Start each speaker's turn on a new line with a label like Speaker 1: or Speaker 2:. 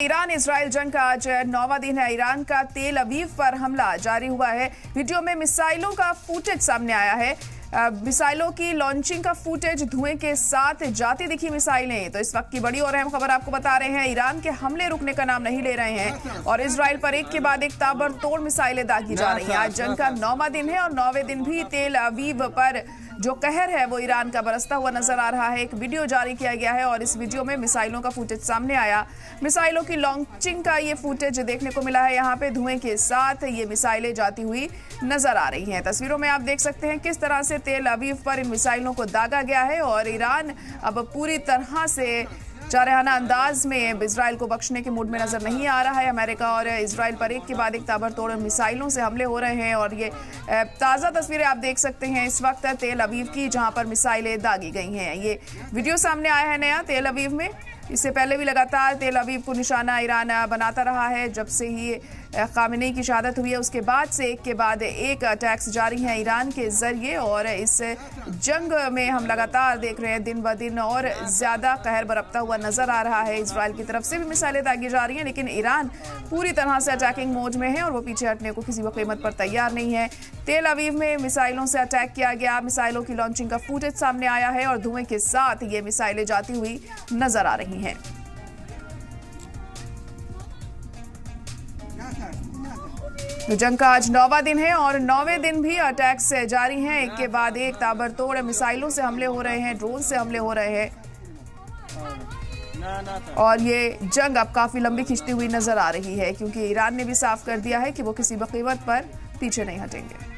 Speaker 1: Iran Israel जंग का आज 9वां दिन है। ईरान का तेल अवीव पर हमला जारी हुआ है। वीडियो में मिसाइलों का फुटेज सामने आया है। मिसाइलों की लॉन्चिंग का फुटेज, धुएं के साथ जाती दिखी मिसाइलें। तो इस वक्त की बड़ी और अहम खबर आपको बता रहे हैं। ईरान के हमले रुकने का नाम नहीं ले रहे हैं और इजराइल पर एक के बाद एक ताबड़तोड़ मिसाइलें दागी जा रही हैं। आज जंग का 9वां दिन है और 9वें दिन भी तेल अवीव पर जो कहर है वो ईरान का बरसता हुआ नजर आ रहा है। एक वीडियो जारी किया गया है और इस वीडियो में मिसाइलों का फुटेज सामने आया। मिसाइलों की लॉन्चिंग का ये फुटेज देखने को मिला है। यहाँ पे धुएं के साथ ये मिसाइलें जाती हुई नजर आ रही हैं। तस्वीरों में आप देख सकते हैं किस तरह से तेल अवीव पर इन मिसाइलों को दागा गया है और ईरान अब पूरी तरह से जारहाना अंदाज में इजराइल को बख्शने के मूड में नजर नहीं आ रहा है। अमेरिका और इजराइल पर एक के बाद एक ताबड़तोड़ मिसाइलों से हमले हो रहे हैं और ये ताज़ा तस्वीरें आप देख सकते हैं इस वक्त तेल अवीव की, जहां पर मिसाइलें दागी गई हैं। ये वीडियो सामने आया है नया तेल अवीव में। इससे पहले भी लगातार तेल अवीव को निशाना ईरान बनाता रहा है। जब से ही खामेनी की शहादत हुई है उसके बाद से एक के बाद एक अटैक्स जारी हैं ईरान के जरिए और इस जंग में हम लगातार देख रहे हैं दिन ब दिन और ज्यादा कहर बरपता हुआ नजर आ रहा है। इजराइल की तरफ से भी मिसाइलें दागी जा रही हैं, लेकिन ईरान पूरी तरह से अटैकिंग मोड में है और वो पीछे हटने को किसी भी कीमत पर तैयार नहीं है। तेल अवीव में मिसाइलों से अटैक किया गया। मिसाइलों की लॉन्चिंग का फुटेज सामने आया है और धुएं के साथ ये मिसाइलें जाती हुई नजर आ रही हैं। तो जंग का आज 9वां दिन है और 9वें दिन भी अटैक्स जारी हैं। एक के बाद एक ताबड़तोड़ मिसाइलों से हमले हो रहे हैं, ड्रोन से हमले हो रहे हैं और ये जंग अब काफी लंबी खिंचती हुई नजर आ रही है, क्योंकि ईरान ने भी साफ कर दिया है कि वो किसी भी कीमत पर पीछे नहीं हटेंगे।